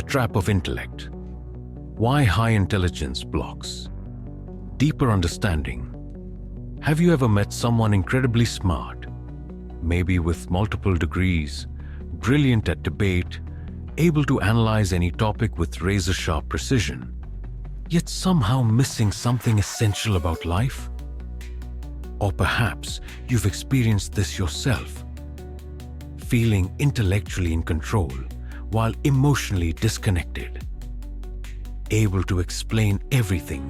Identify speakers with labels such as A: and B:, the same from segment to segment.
A: trap of intellect. Why high intelligence blocks. Deeper understanding. Have you ever met someone incredibly smart, maybe with multiple degrees, brilliant at debate, able to analyze any topic with razor-sharp precision, yet somehow missing something essential about life? Or perhaps you've experienced this yourself, feeling intellectually in control while emotionally disconnected, able to explain everything,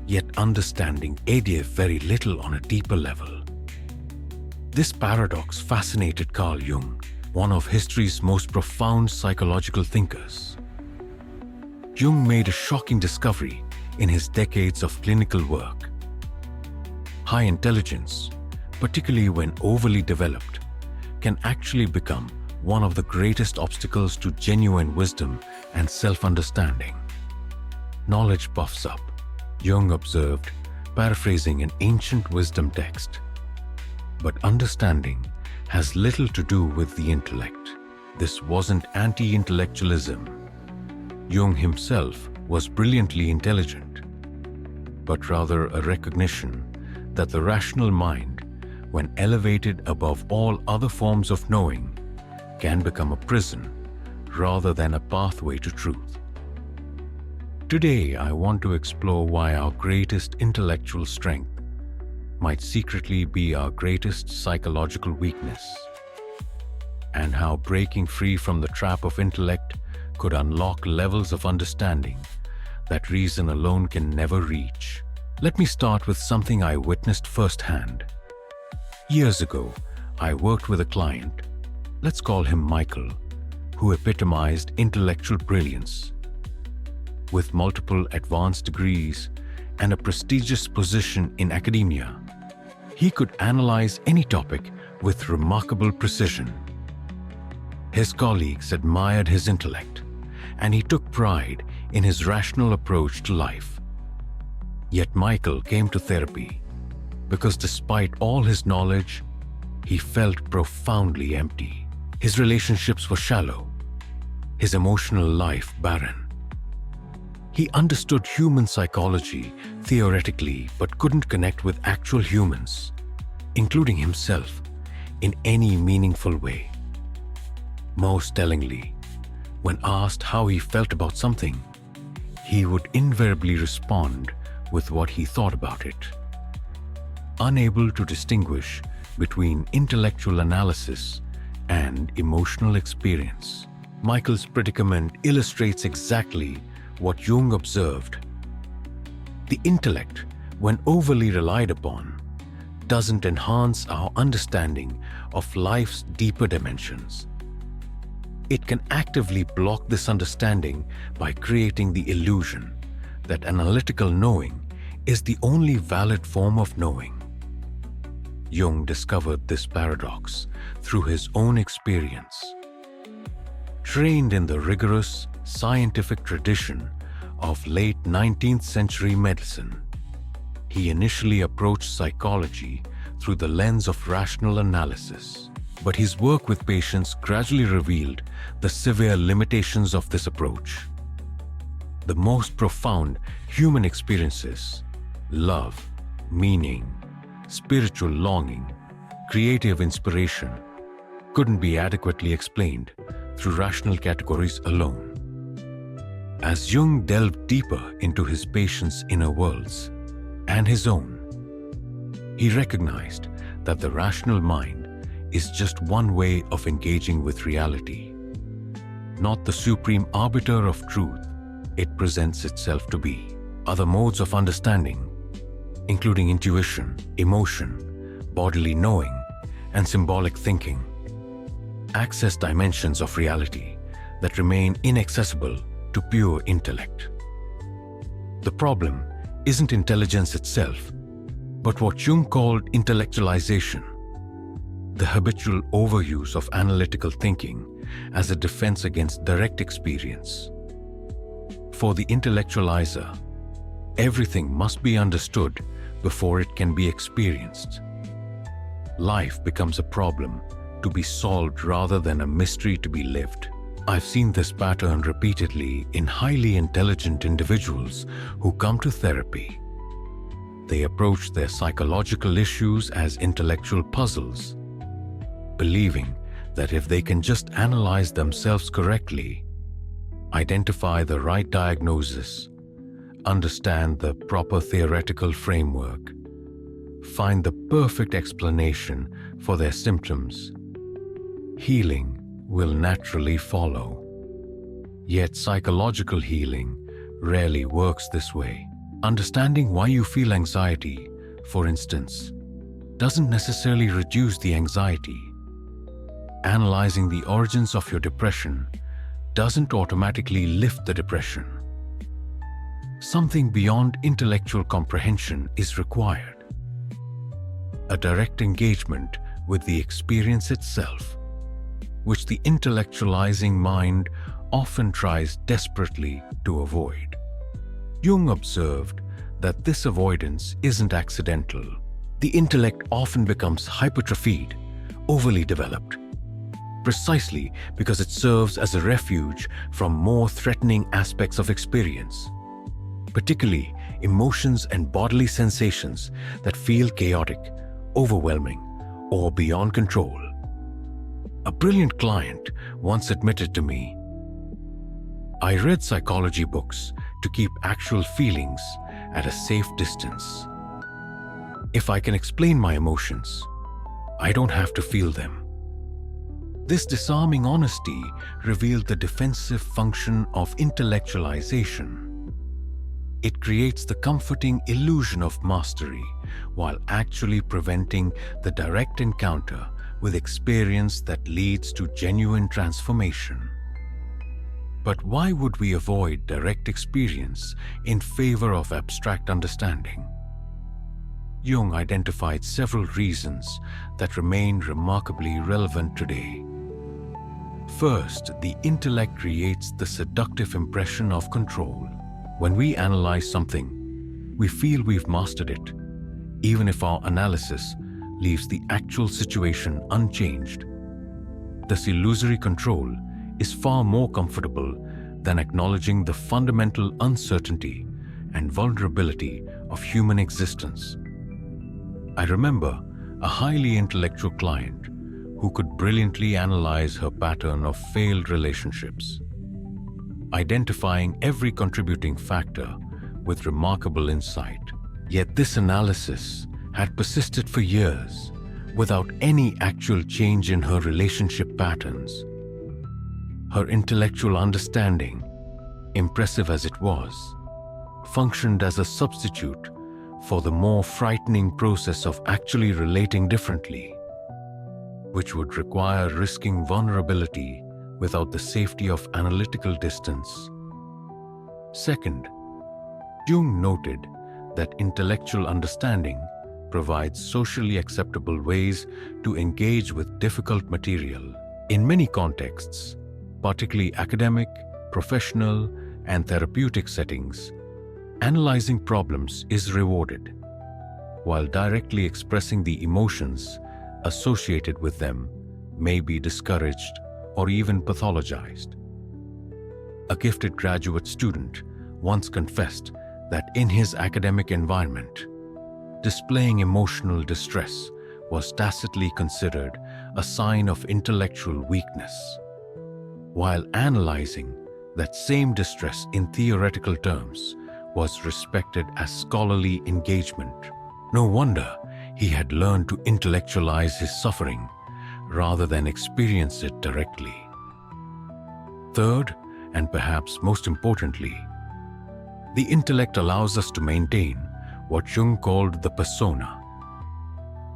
A: yet understanding very little on a deeper level. This paradox fascinated Carl Jung, one of history's most profound psychological thinkers. Jung made a shocking discovery in his decades of clinical work. High intelligence, particularly when overly developed, can actually become one of the greatest obstacles to genuine wisdom and self-understanding. Knowledge puffs up, Jung observed, paraphrasing an ancient wisdom text. But understanding has little to do with the intellect. This wasn't anti-intellectualism. Jung himself was brilliantly intelligent, but rather a recognition that the rational mind, when elevated above all other forms of knowing, can become a prison rather than a pathway to truth. Today, I want to explore why our greatest intellectual strength might secretly be our greatest psychological weakness, and how breaking free from the trap of intellect could unlock levels of understanding that reason alone can never reach. Let me start with something I witnessed firsthand. Years ago, I worked with a client, let's call him Michael, who epitomized intellectual brilliance. With multiple advanced degrees and a prestigious position in academia, he could analyze any topic with remarkable precision. His colleagues admired his intellect, and he took pride in his rational approach to life. Yet Michael came to therapy because despite all his knowledge, he felt profoundly empty. His relationships were shallow, his emotional life barren. He understood human psychology theoretically but couldn't connect with actual humans, including himself, in any meaningful way. Most tellingly, when asked how he felt about something, he would invariably respond with what he thought about it. Unable to distinguish between intellectual analysis and emotional experience, Michael's predicament illustrates exactly what Jung observed. The intellect, when overly relied upon, doesn't enhance our understanding of life's deeper dimensions. It can actively block this understanding by creating the illusion that analytical knowing is the only valid form of knowing. Jung discovered this paradox through his own experience. Trained in the rigorous scientific tradition of late 19th century medicine, he initially approached psychology through the lens of rational analysis. But his work with patients gradually revealed the severe limitations of this approach. The most profound human experiences, love, meaning, spiritual longing, creative inspiration, couldn't be adequately explained through rational categories alone. As Jung delved deeper into his patients' inner worlds and his own, he recognized that the rational mind is just one way of engaging with reality, not the supreme arbiter of truth it presents itself to be. Other modes of understanding, including intuition, emotion, bodily knowing, and symbolic thinking, access dimensions of reality that remain inaccessible to pure intellect. The problem isn't intelligence itself, but what Jung called intellectualization, the habitual overuse of analytical thinking as a defense against direct experience. For the intellectualizer, everything must be understood before it can be experienced. Life becomes a problem to be solved rather than a mystery to be lived. I've seen this pattern repeatedly in highly intelligent individuals who come to therapy. They approach their psychological issues as intellectual puzzles, believing that if they can just analyze themselves correctly, identify the right diagnosis, understand the proper theoretical framework, find the perfect explanation for their symptoms, healing will naturally follow. Yet psychological healing rarely works this way. Understanding why you feel anxiety, for instance, doesn't necessarily reduce the anxiety. Analyzing the origins of your depression doesn't automatically lift the depression. Something beyond intellectual comprehension is required. A direct engagement with the experience itself, which the intellectualizing mind often tries desperately to avoid. Jung observed that this avoidance isn't accidental. The intellect often becomes hypertrophied, overly developed, precisely because it serves as a refuge from more threatening aspects of experience, particularly emotions and bodily sensations that feel chaotic, overwhelming, or beyond control. A brilliant client once admitted to me, "I read psychology books to keep actual feelings at a safe distance. If I can explain my emotions, I don't have to feel them." This disarming honesty revealed the defensive function of intellectualization. It creates the comforting illusion of mastery while actually preventing the direct encounter with experience that leads to genuine transformation. But why would we avoid direct experience in favor of abstract understanding? Jung identified several reasons that remain remarkably relevant today. First, the intellect creates the seductive impression of control. When we analyze something, we feel we've mastered it, even if our analysis leaves the actual situation unchanged. This illusory control is far more comfortable than acknowledging the fundamental uncertainty and vulnerability of human existence. I remember a highly intellectual client who could brilliantly analyze her pattern of failed relationships, identifying every contributing factor with remarkable insight. Yet this analysis had persisted for years without any actual change in her relationship patterns. Her intellectual understanding, impressive as it was, functioned as a substitute for the more frightening process of actually relating differently, which would require risking vulnerability without the safety of analytical distance. Second, Jung noted that intellectual understanding provides socially acceptable ways to engage with difficult material. In many contexts, particularly academic, professional, and therapeutic settings, analyzing problems is rewarded, while directly expressing the emotions associated with them may be discouraged or even pathologized. A gifted graduate student once confessed that in his academic environment, displaying emotional distress was tacitly considered a sign of intellectual weakness, while analyzing that same distress in theoretical terms was respected as scholarly engagement. No wonder he had learned to intellectualize his suffering rather than experience it directly. Third, and perhaps most importantly, the intellect allows us to maintain what Jung called the persona,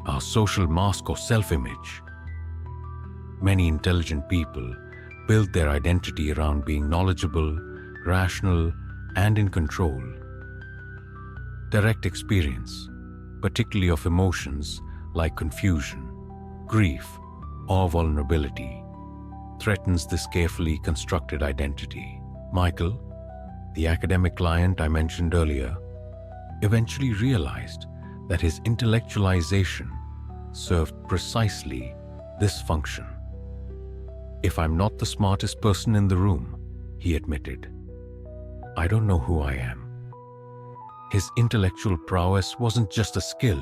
A: our social mask or self-image. Many intelligent people build their identity around being knowledgeable, rational, and in control. Direct experience, particularly of emotions like confusion, grief, or vulnerability, threatens this carefully constructed identity. Michael, the academic client I mentioned earlier, eventually realized that his intellectualization served precisely this function. If I'm not the smartest person in the room, he admitted, I don't know who I am. His intellectual prowess wasn't just a skill,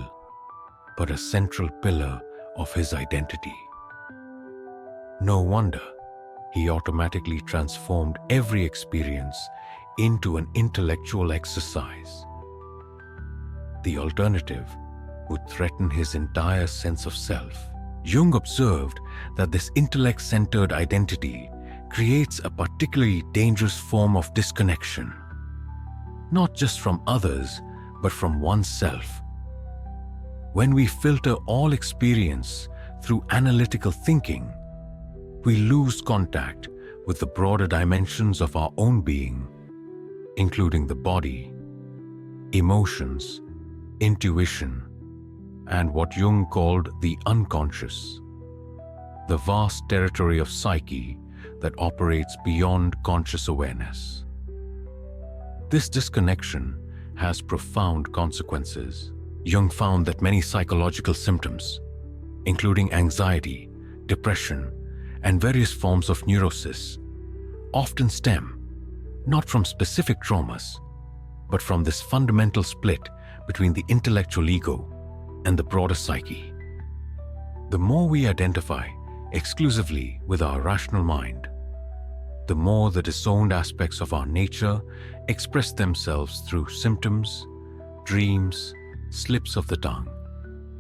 A: but a central pillar of his identity. No wonder he automatically transformed every experience into an intellectual exercise. The alternative would threaten his entire sense of self. Jung observed that this intellect-centered identity creates a particularly dangerous form of disconnection, not just from others, but from oneself. When we filter all experience through analytical thinking, we lose contact with the broader dimensions of our own being, including the body, emotions, intuition, and what Jung called the unconscious, the vast territory of psyche that operates beyond conscious awareness. This disconnection has profound consequences. Jung found that many psychological symptoms, including anxiety, depression, and various forms of neurosis, often stem not from specific traumas, but from this fundamental split between the intellectual ego and the broader psyche. The more we identify exclusively with our rational mind, the more the disowned aspects of our nature express themselves through symptoms, dreams, slips of the tongue,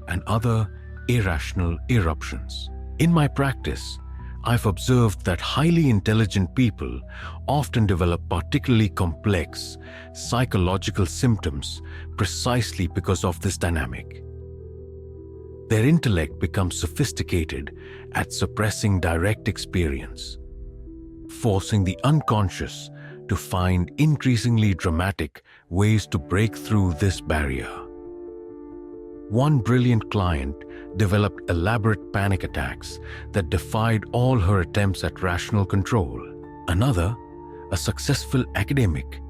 A: and other irrational eruptions. In my practice, I've observed that highly intelligent people often develop particularly complex psychological symptoms precisely because of this dynamic. Their intellect becomes sophisticated at suppressing direct experience, forcing the unconscious to find increasingly dramatic ways to break through this barrier. One brilliant client developed elaborate panic attacks that defied all her attempts at rational control. Another, a successful academic,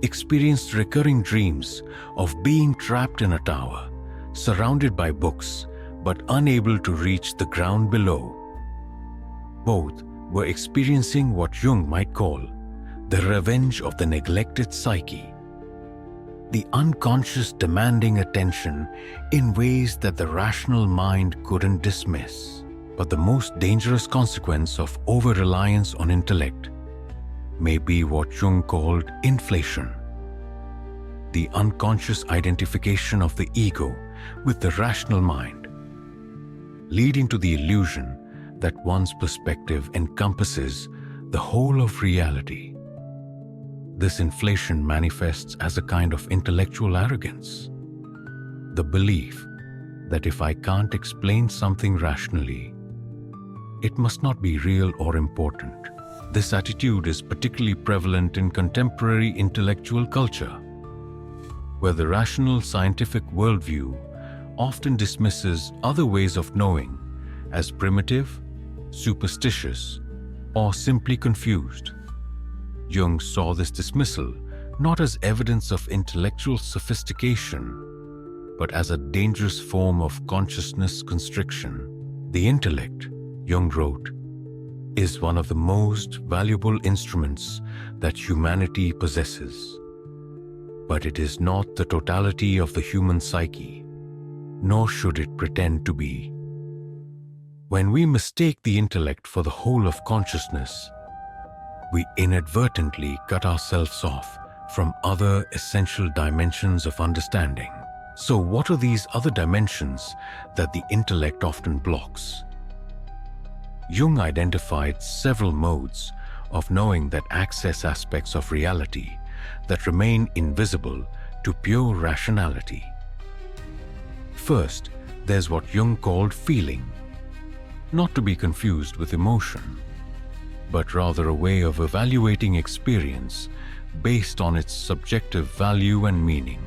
A: experienced recurring dreams of being trapped in a tower, surrounded by books, but unable to reach the ground below. Both were experiencing what Jung might call the revenge of the neglected psyche, the unconscious demanding attention in ways that the rational mind couldn't dismiss. But the most dangerous consequence of over-reliance on intellect may be what Jung called inflation, the unconscious identification of the ego with the rational mind, leading to the illusion that one's perspective encompasses the whole of reality. This inflation manifests as a kind of intellectual arrogance, the belief that if I can't explain something rationally, it must not be real or important. This attitude is particularly prevalent in contemporary intellectual culture, where the rational scientific worldview often dismisses other ways of knowing as primitive, superstitious, or simply confused. Jung saw this dismissal not as evidence of intellectual sophistication, but as a dangerous form of consciousness constriction. The intellect, Jung wrote, is one of the most valuable instruments that humanity possesses. But it is not the totality of the human psyche, nor should it pretend to be. When we mistake the intellect for the whole of consciousness, we inadvertently cut ourselves off from other essential dimensions of understanding. So what are these other dimensions that the intellect often blocks? Jung identified several modes of knowing that access aspects of reality that remain invisible to pure rationality. First, there's what Jung called feeling, not to be confused with emotion, but rather a way of evaluating experience based on its subjective value and meaning,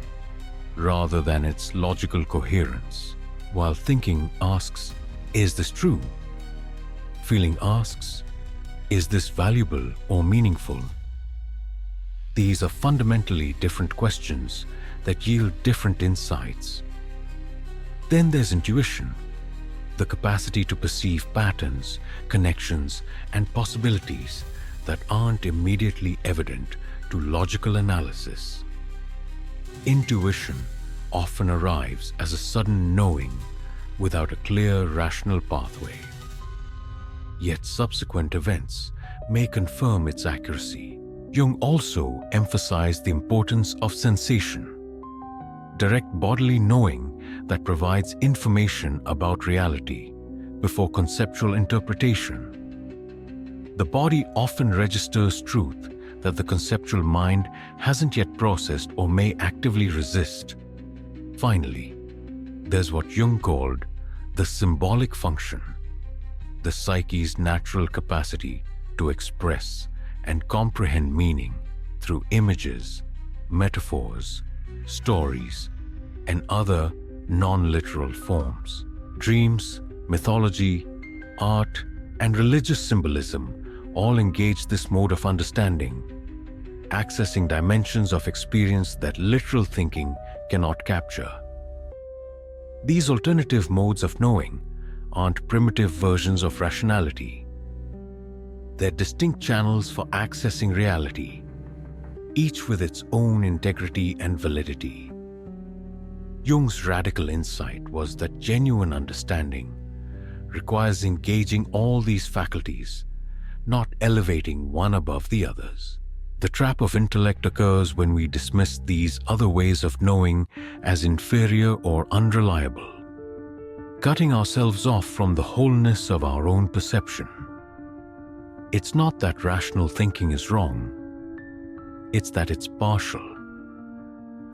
A: rather than its logical coherence. While thinking asks, is this true? Feeling asks, is this valuable or meaningful? These are fundamentally different questions that yield different insights. Then there's intuition, the capacity to perceive patterns, connections, and possibilities that aren't immediately evident to logical analysis. Intuition often arrives as a sudden knowing without a clear rational pathway. Yet subsequent events may confirm its accuracy. Jung also emphasized the importance of sensation, direct bodily knowing that provides information about reality before conceptual interpretation. The body often registers truth that the conceptual mind hasn't yet processed or may actively resist. Finally, there's what Jung called the symbolic function, the psyche's natural capacity to express and comprehend meaning through images, metaphors, stories, and other non-literal forms. Dreams, mythology, art, and religious symbolism all engage this mode of understanding, accessing dimensions of experience that literal thinking cannot capture. These alternative modes of knowing aren't primitive versions of rationality. They're distinct channels for accessing reality, each with its own integrity and validity. Jung's radical insight was that genuine understanding requires engaging all these faculties, not elevating one above the others. The trap of intellect occurs when we dismiss these other ways of knowing as inferior or unreliable, cutting ourselves off from the wholeness of our own perception. It's not that rational thinking is wrong, it's that it's partial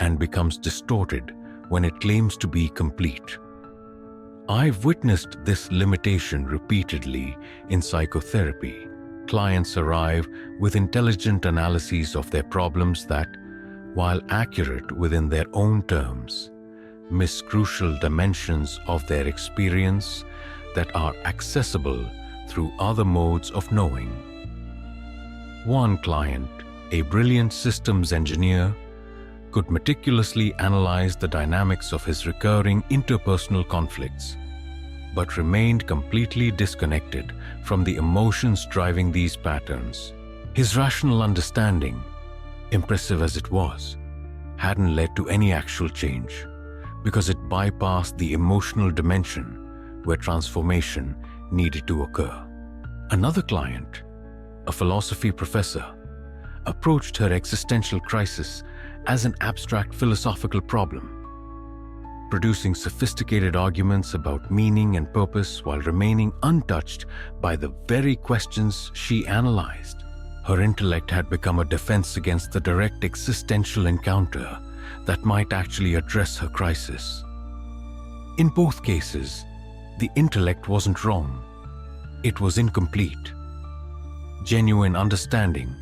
A: and becomes distorted when it claims to be complete. I've witnessed this limitation repeatedly in psychotherapy. Clients arrive with intelligent analyses of their problems that, while accurate within their own terms, miss crucial dimensions of their experience that are accessible through other modes of knowing. One client, a brilliant systems engineer, could meticulously analyze the dynamics of his recurring interpersonal conflicts, but remained completely disconnected from the emotions driving these patterns. His rational understanding, impressive as it was, hadn't led to any actual change because it bypassed the emotional dimension where transformation needed to occur. Another client, a philosophy professor, approached her existential crisis as an abstract philosophical problem, producing sophisticated arguments about meaning and purpose while remaining untouched by the very questions she analyzed. Her intellect had become a defense against the direct existential encounter that might actually address her crisis. In both cases, the intellect wasn't wrong. It was incomplete. Genuine understanding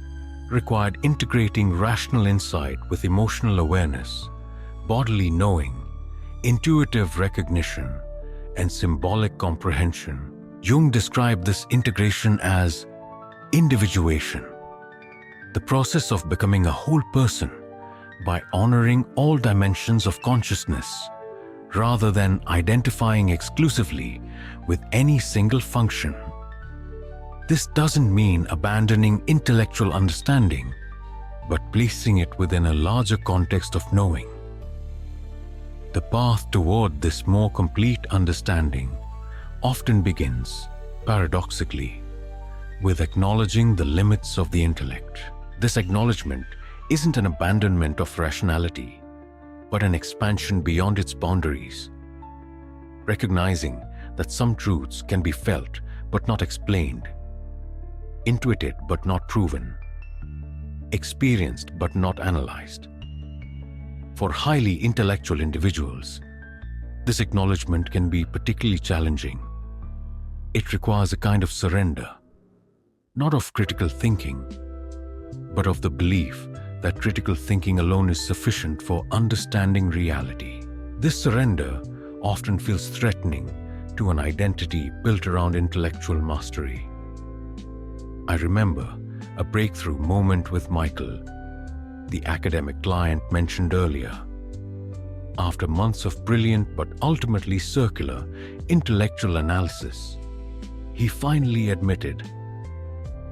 A: required integrating rational insight with emotional awareness, bodily knowing, intuitive recognition, and symbolic comprehension. Jung described this integration as individuation, the process of becoming a whole person by honoring all dimensions of consciousness, rather than identifying exclusively with any single function. This doesn't mean abandoning intellectual understanding, but placing it within a larger context of knowing. The path toward this more complete understanding often begins, paradoxically, with acknowledging the limits of the intellect. This acknowledgement isn't an abandonment of rationality, but an expansion beyond its boundaries, recognizing that some truths can be felt but not explained, intuited but not proven, experienced but not analyzed. For highly intellectual individuals, this acknowledgement can be particularly challenging. It requires a kind of surrender, not of critical thinking, but of the belief that critical thinking alone is sufficient for understanding reality. This surrender often feels threatening to an identity built around intellectual mastery. I remember a breakthrough moment with Michael, the academic client mentioned earlier. after months of brilliant but ultimately circular intellectual analysis, he finally admitted,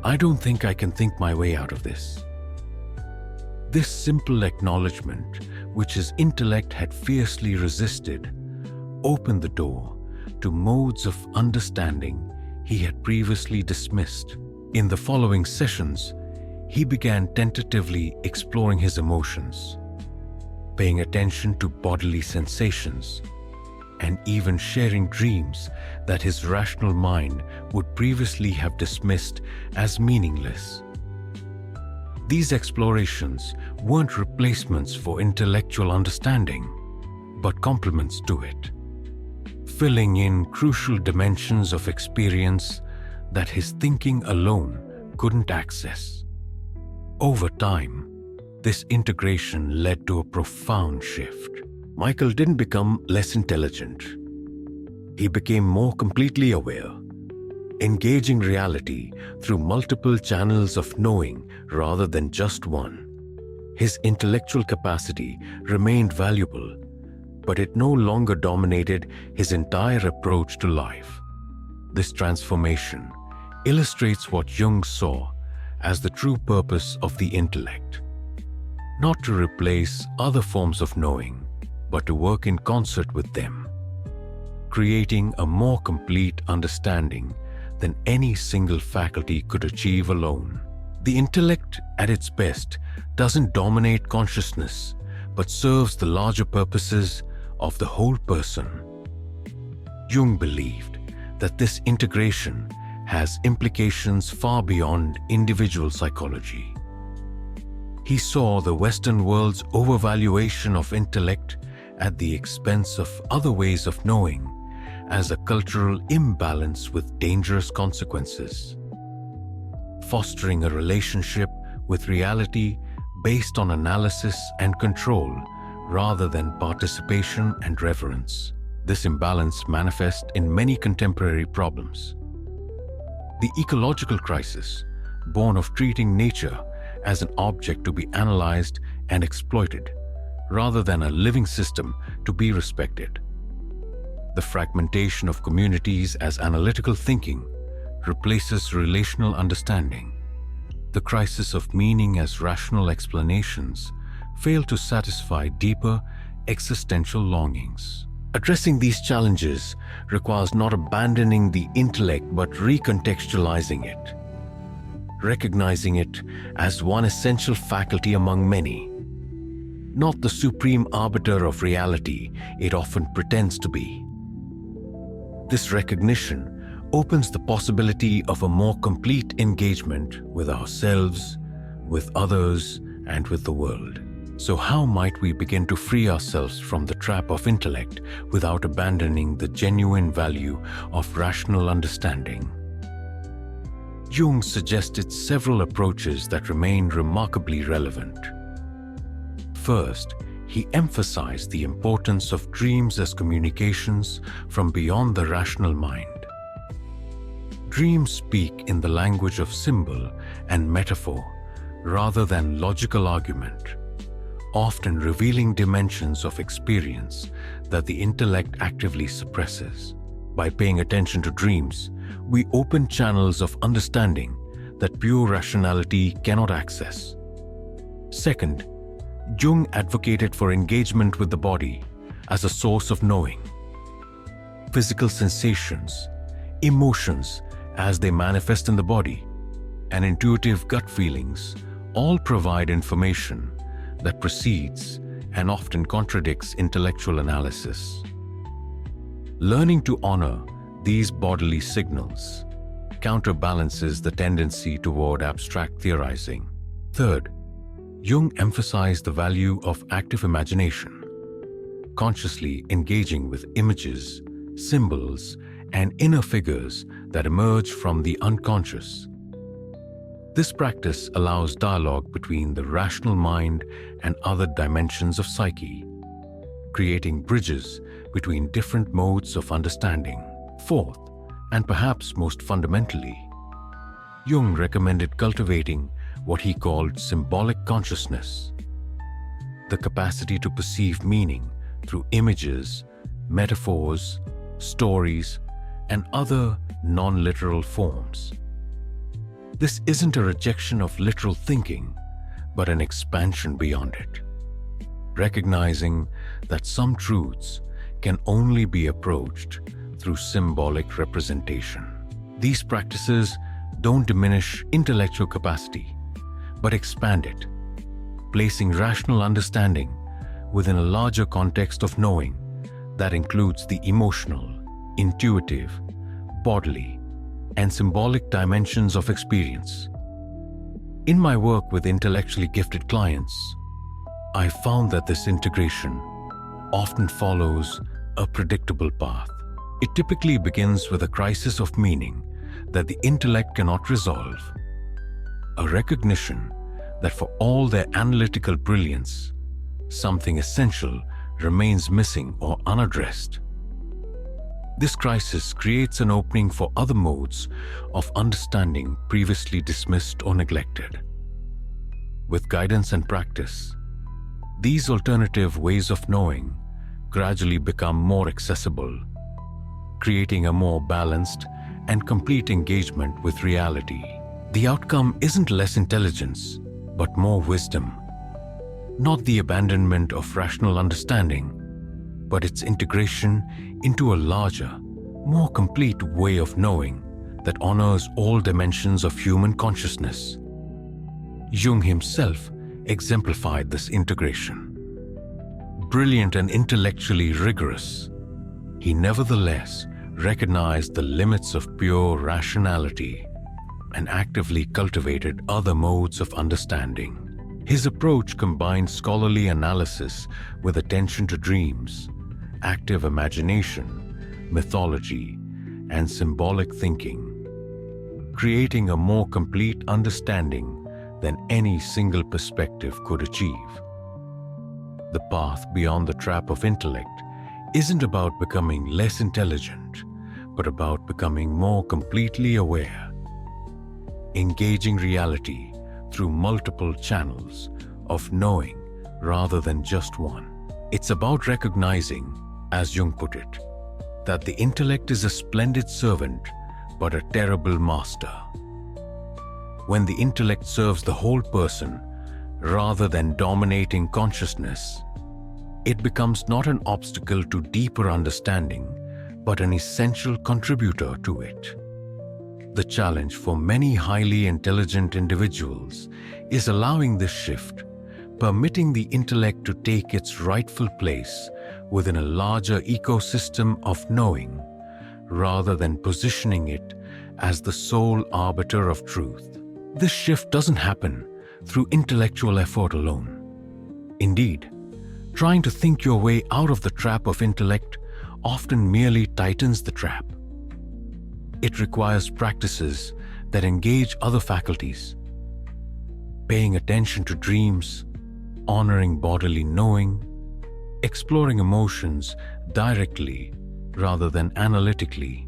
A: "I don't think I can think my way out of this." This simple acknowledgement, which his intellect had fiercely resisted, opened the door to modes of understanding he had previously dismissed. In the following sessions, he began tentatively exploring his emotions, paying attention to bodily sensations, and even sharing dreams that his rational mind would previously have dismissed as meaningless. These explorations weren't replacements for intellectual understanding, but complements to it, filling in crucial dimensions of experience that his thinking alone couldn't access. Over time, this integration led to a profound shift. Michael didn't become less intelligent. He became more completely aware, engaging reality through multiple channels of knowing rather than just one. His intellectual capacity remained valuable, but it no longer dominated his entire approach to life. This transformation illustrates what Jung saw as the true purpose of the intellect: not to replace other forms of knowing, but to work in concert with them, creating a more complete understanding than any single faculty could achieve alone. The intellect, at its best, doesn't dominate consciousness, but serves the larger purposes of the whole person. Jung believed that this integration has implications far beyond individual psychology. He saw the Western world's overvaluation of intellect at the expense of other ways of knowing as a cultural imbalance with dangerous consequences. Fostering a relationship with reality based on analysis and control rather than participation and reverence. This imbalance manifests in many contemporary problems. The ecological crisis, born of treating nature as an object to be analyzed and exploited, rather than a living system to be respected. The fragmentation of communities as analytical thinking replaces relational understanding. The crisis of meaning as rational explanations fail to satisfy deeper existential longings. Addressing these challenges requires not abandoning the intellect but recontextualizing it, recognizing it as one essential faculty among many, not the supreme arbiter of reality it often pretends to be. This recognition opens the possibility of a more complete engagement with ourselves, with others, and with the world. So how might we begin to free ourselves from the trap of intellect without abandoning the genuine value of rational understanding? Jung suggested several approaches that remain remarkably relevant. First, he emphasized the importance of dreams as communications from beyond the rational mind. Dreams speak in the language of symbol and metaphor rather than logical argument, often revealing dimensions of experience that the intellect actively suppresses. By paying attention to dreams, we open channels of understanding that pure rationality cannot access. Second, Jung advocated for engagement with the body as a source of knowing. Physical sensations, emotions as they manifest in the body, and intuitive gut feelings all provide information that precedes and often contradicts intellectual analysis. Learning to honor these bodily signals counterbalances the tendency toward abstract theorizing. Third, Jung emphasized the value of active imagination, consciously engaging with images, symbols, and inner figures that emerge from the unconscious. This practice allows dialogue between the rational mind and other dimensions of psyche, creating bridges between different modes of understanding. Fourth, and perhaps most fundamentally, Jung recommended cultivating what he called symbolic consciousness, the capacity to perceive meaning through images, metaphors, stories, and other non-literal forms. This isn't a rejection of literal thinking, but an expansion beyond it, recognizing that some truths can only be approached through symbolic representation. These practices don't diminish intellectual capacity, but expand it, placing rational understanding within a larger context of knowing that includes the emotional, intuitive, bodily, and symbolic dimensions of experience. In my work with intellectually gifted clients, I found that this integration often follows a predictable path. It typically begins with a crisis of meaning that the intellect cannot resolve, a recognition that for all their analytical brilliance, something essential remains missing or unaddressed. This crisis creates an opening for other modes of understanding previously dismissed or neglected. With guidance and practice, these alternative ways of knowing gradually become more accessible, creating a more balanced and complete engagement with reality. The outcome isn't less intelligence, but more wisdom. Not the abandonment of rational understanding, but its integration into a larger, more complete way of knowing that honors all dimensions of human consciousness. Jung himself exemplified this integration. Brilliant and intellectually rigorous, he nevertheless recognized the limits of pure rationality and actively cultivated other modes of understanding. His approach combined scholarly analysis with attention to dreams, active imagination, mythology, and symbolic thinking, creating a more complete understanding than any single perspective could achieve. The path beyond the trap of intellect isn't about becoming less intelligent, but about becoming more completely aware, engaging reality through multiple channels of knowing rather than just one. It's about recognizing, as Jung put it, that the intellect is a splendid servant but a terrible master. When the intellect serves the whole person rather than dominating consciousness, it becomes not an obstacle to deeper understanding, but an essential contributor to it. The challenge for many highly intelligent individuals is allowing this shift, permitting the intellect to take its rightful place within a larger ecosystem of knowing, rather than positioning it as the sole arbiter of truth. This shift doesn't happen through intellectual effort alone. Indeed, trying to think your way out of the trap of intellect often merely tightens the trap. It requires practices that engage other faculties, paying attention to dreams, honoring bodily knowing, exploring emotions directly rather than analytically,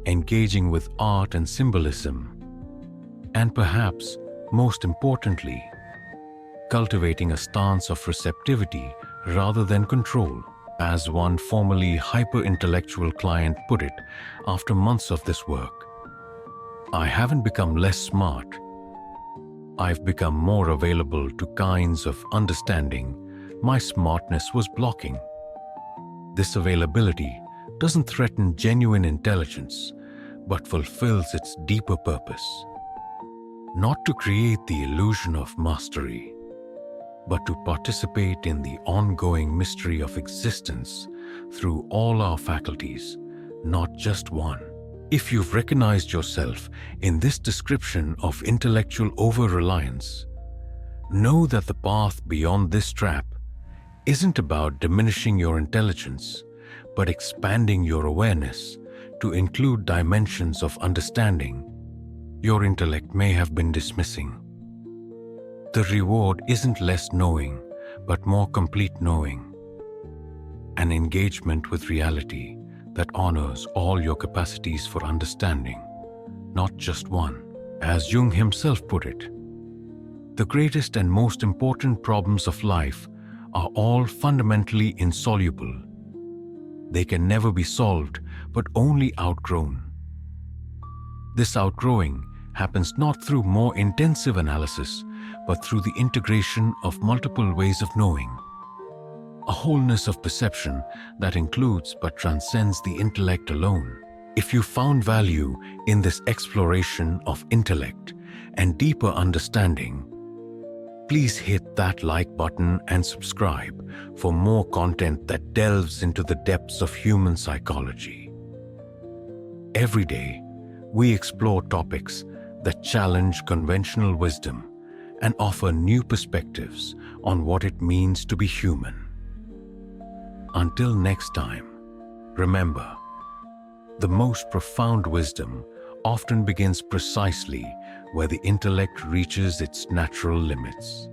A: engaging with art and symbolism, and perhaps most importantly, cultivating a stance of receptivity rather than control. As one formerly hyper-intellectual client put it after months of this work, "I haven't become less smart. I've become more available to kinds of understanding my smartness was blocking." This availability doesn't threaten genuine intelligence, but fulfills its deeper purpose. Not to create the illusion of mastery, but to participate in the ongoing mystery of existence through all our faculties, not just one. If you've recognized yourself in this description of intellectual over-reliance, know that the path beyond this trap isn't about diminishing your intelligence, but expanding your awareness to include dimensions of understanding your intellect may have been dismissing. The reward isn't less knowing, but more complete knowing. An engagement with reality that honors all your capacities for understanding, not just one. As Jung himself put it, the greatest and most important problems of life are all fundamentally insoluble. They can never be solved, but only outgrown. This outgrowing happens not through more intensive analysis, but through the integration of multiple ways of knowing. A wholeness of perception that includes but transcends the intellect alone. If you found value in this exploration of intellect and deeper understanding, please hit that like button and subscribe for more content that delves into the depths of human psychology. Every day, we explore topics that challenge conventional wisdom and offer new perspectives on what it means to be human. Until next time, remember, the most profound wisdom often begins precisely where the intellect reaches its natural limits.